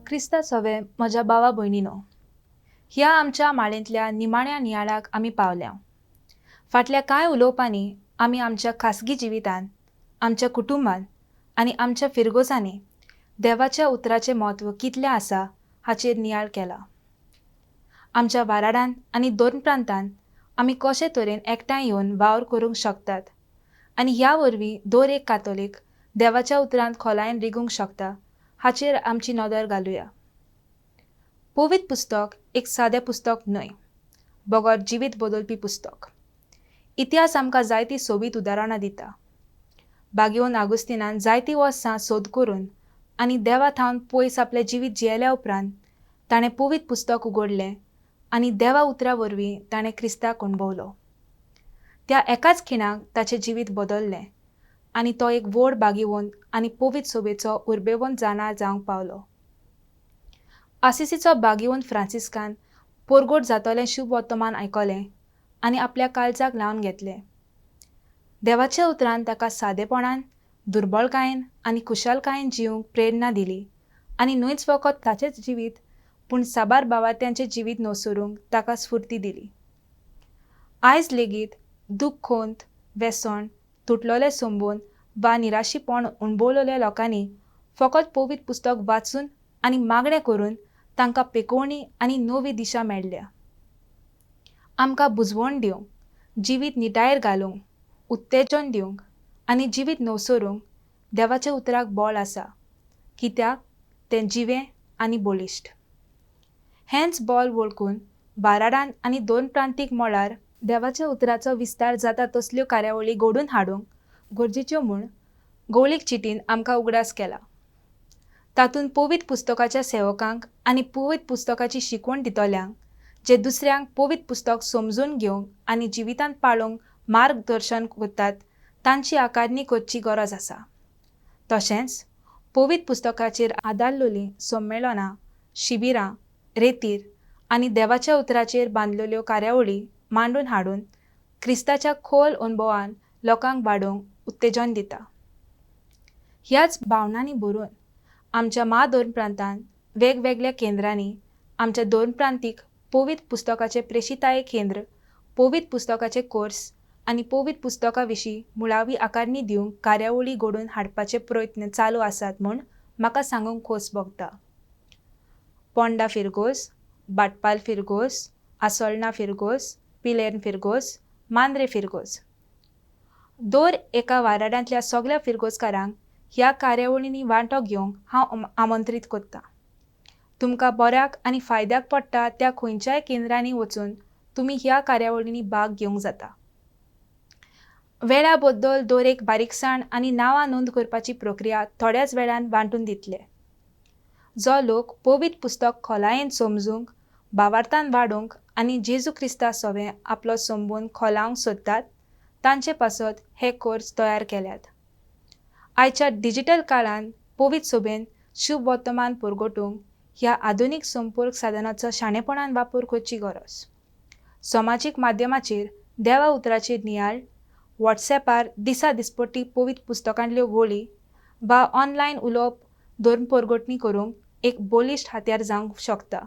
Crysta सवे म्हज्या भावा भयणीनो, ह्या आमच्या माळेंतल्या निमाण्या नियाळाक आमी पावल्या. फाटल्या कांय उलोवपांनी आमी आमच्या खासगी जिवितांत, आमच्या कुटुंबांत आनी आमच्या फिरगोसांनी देवाच्या उतराचें म्हत्व कितलें आसा हाचेर नियाळ केला. आमच्या वाराडांत आनी दोन प्रांतांत आमी कशे तरेन एकठांय येवन वावर करूंक शकतात आनी ह्या वरवीं दर एक कातोलीक देवाच्या उतरांत खोलायेन रिगूंक शकता हाचेर आमची नदर घालुया. पवित्र पुस्तक एक सादें पुस्तक न्हय, बगर जिवीत बदलपी पुस्तक. इतिहास आमकां जायतीं सोबीत उदाहरणां दिता. बागयोन आगुस्तिनान जायतीं वर्सां सोद करून आनी देवा थावन पयस आपलें जिवीत जियेल्या उपरांत ताणें पवित्र पुस्तक उगडलें आनी देवा उतरा वरवीं ताणें क्रिस्ताक अणभवलो. त्या एकाच खिणाक ताचें जिवीत बदललें आनी तो एक व्हड बागीवंत आनी पवित्र सोबेचो उर्बेवंत जाणार जावंक पावलो. आसिसीचो बागीवंत फ्रांसिस्कान पोरगोट जातोलें शुभ वर्तमान आयकलें आनी आपल्या काळजाक लावन घेतलें. देवाच्या उतरान ताका सादेपणान, दुर्बळकायेन आनी खुशालकायेन जिवंक प्रेरणा दिली आनी न्हयच फकत ताचेंच जिवीत पूण साबार भावार्थ्यांचें जिवीत न्हवसरूंक ताका स्फूर्ती दिली. आयज लेगीत दुख्खोंत, वेसण, तुटलोले संबंद वा निराशीपण अणभवलेल्या लोकांनी फकत पवित्र पुस्तक वाचून आनी मागणें करून तांकां पेकोवणी आनी नवी दिशा मेळ्ळ्या. आमकां बुजवण दिवंक, जिवीत निटायेर घालूंक, उत्तेजन दिवंक आनी जिवीत न्हवसरूंक देवाच्या उतराक बळ आसा, कित्याक तें जिवें आनी बळिश्ट. हेंच बळ वळखून वाराडांत आनी दोन प्रांतीक मळार देवाच्या उतराचो विस्तार जाता तसल्यो कार्यावळी घडोवन हाडूंक गरजेच्यो म्हूण गवळीक चिटीन आमकां उगडास केला. तातूंत पवित्र पुस्तकाच्या सेवकांक आनी पवित्र पुस्तकाची शिकवण दितल्यांक, जे दुसऱ्यांक पवित्र पुस्तक समजून घेवंक आनी जिवितांत पाळोवंक मार्गदर्शन करतात, तांची आकारणी करची गरज आसा. तशेंच पवित्र पुस्तकाचेर आदारलोलीं संमेलनां, शिबिरां, रेतीर आनी देवाच्या उतराचेर बांदलेल्यो कार्यावळी मांडून हाडून क्रिस्ताच्या खोल अणभवान लोकांक वाडोवंक उत्तेजन दिता. ह्याच भावनांनी भरून आमच्या दोन प्रांतांत वेगवेगळ्या केंद्रांनी आमच्या दोन प्रांतीक पवित्र पुस्तकाचे प्रेशिताये केंद्र, पवित्र पुस्तकाचे कोर्स आनी पवित्र पुस्तका विशीं मुळावी आकारणी दिवंक कार्यावळी घडोवन हाडपाचे प्रयत्न चालू आसात म्हूण म्हाका सांगूंक खोस भोगता. पोंडा फिरगोस, बाटपाल फिरगोस, आसोळणा फिरगोस, पिलेर्न फिरगोस, मांद्रे फिरगोस. दर एका वाराडांतल्या सगळ्या फिरगोसकारांक ह्या कार्यावळींनी वांटो घेवंक हांव आमंत्रीत करतां. तुमकां बऱ्याक आनी फायद्याक पडटा त्या खंयच्याय केंद्रांनी वचून तुमी ह्या कार्यावळींनी भाग घेवंक जाता. वेळा बद्दल दर एक बारीकसाण आनी नांवां नोंद करपाची प्रक्रिया थोड्याच वेळान वांटून दितले. जो लोक पवित्र पुस्तक खोलायेन समजूंक, भावार्थान वाडूंक आनी जेजू क्रिस्ता सवें आपलो संबंद खोलावंक सोदतात, तांचे पासत हे कोर्स तयार केल्यात. आयच्या डिजिटल काळांत पवित्र सोबेन शुभ वर्तमान परगटूंक ह्या आधुनीक संपर्क साधनाचो शाणेपणान वापर करची गरज. समाजीक माध्यमाचेर देवा उतराचेर नियाळ, व्हॉट्सॅपार दिसा दिसपट्टी पवित्र पुस्तकांतल्यो वळी वा ऑनलायन उलोवप धर्म परगटणी करूंक एक बलिश्ट हात्यार जावंक शकता.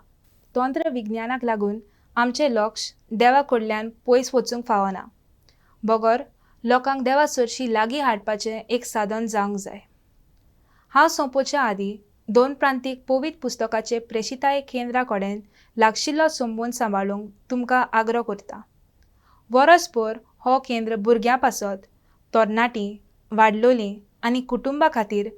तंत्रविज्ञानाक लागून आमचें लक्ष देवा कडल्यान पयस वचूंक फावना, बगर लोकांक देवा चडशी लागीं हाडपाचें एक साधन जावंक जाय. हांव सोंपोवच्या आदीं दोन प्रांतीक पवित्र पुस्तकाचे प्रेशिताये केंद्रा कडेन लागशिल्लो संबंद सांबाळूंक तुमकां आग्रो करता. वर्सभर हो केंद्र भुरग्यां पासत, तरणाटीं, वाडलोलीं आनी कुटुंबां खातीर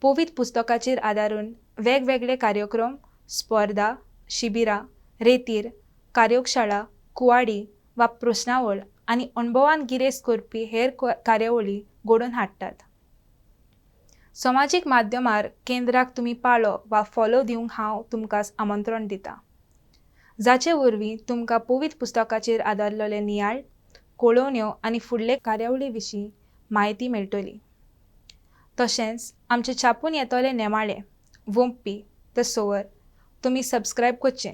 पवित्र पुस्तकाचेर आदारून वेगवेगळे कार्यक्रम, स्पर्धा, शिबिरां, रेतीर, कार्यशाळा, कुवाडी वा प्रस्नावळ आनी अणभवान गिरेस्त करपी हेर कार्यावळी घडोवन हाडटात. समाजीक माध्यमार केंद्राक तुमी पाळो वा फॉलो दिवंक हांव तुमकां आमंत्रण दितां, जाचे वरवीं तुमकां पवित्र पुस्तकाचेर आदारलेले नियाळ, कळोवण्यो आनी फुडले कार्यावळी विशीं म्हायती मेळटली. तशेंच आमचे छापून येतले नेमाळे, वंपी द सोवर तुमी सबस्क्रायब करचें,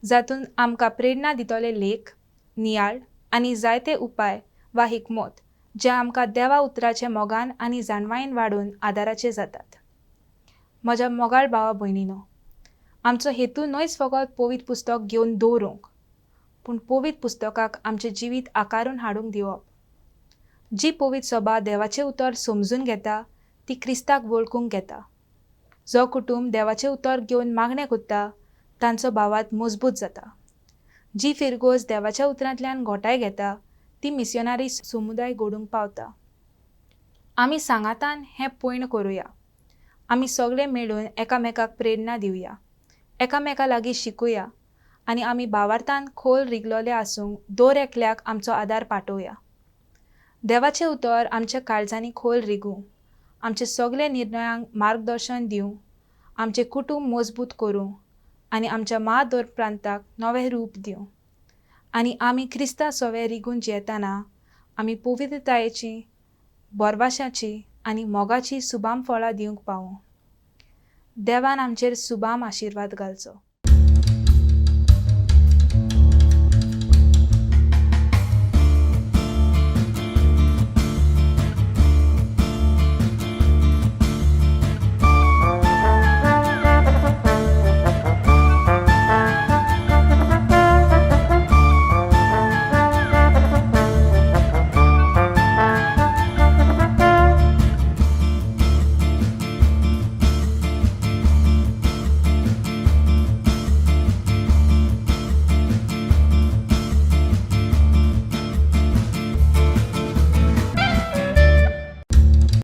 जातून आमकां प्रेरणा दितले लेख, नियाळ आनी जायते उपाय वा हिकमत जे आमकां देवा उतराचे मोगान आनी जाणवायेन वाडून आदाराचे जातात. म्हज्या मोगाळ भावा भयणीनो, आमचो हेतू न्हयच फकत पवित्र पुस्तक घेवन दवरूंक, पूण पवित्र पुस्तकाक आमचें जिवीत आकारून हाडूंक दिवप. जी पवित्र सभा देवाचें उतर समजून घेता ती क्रिस्ताक वळखूंक घेता. जो कुटुंब देवाचें उतर घेवन मागणें कोत्ता तांचो भावार्थ मजबूत जाता. जी फिरगोज देवाच्या उतरांतल्यान घोटाय घेता ती मिशनरी समुदाय घडोवंक पावता. आमी सांगातान हें पयण करुया. आमी सगळे मेळून एकामेकाक प्रेरणा दिवया, एकामेका लागीं शिकुया आनी आमी भावार्थान खोल रिगलोले आसूंक दर एकल्याक आमचो आदार पाठोवया. देवाचें उतर आमच्या काळजांनी खोल रिगूं, आमचे सगळे निर्णयांक मार्गदर्शन दिवं, आमचें कुटुंब मजबूत करूं आनी आमच्या महादोर प्रांताक नवें रूप दिवं. आनी आमी क्रिस्तां सवे रिगून जियेतना आमी पवित्रतायेची, बोरवाशाची आनी मोगाची सुबाम फळां दिवंक पावूं. देवान आमचेर सुबाम आशिर्वाद घालचो.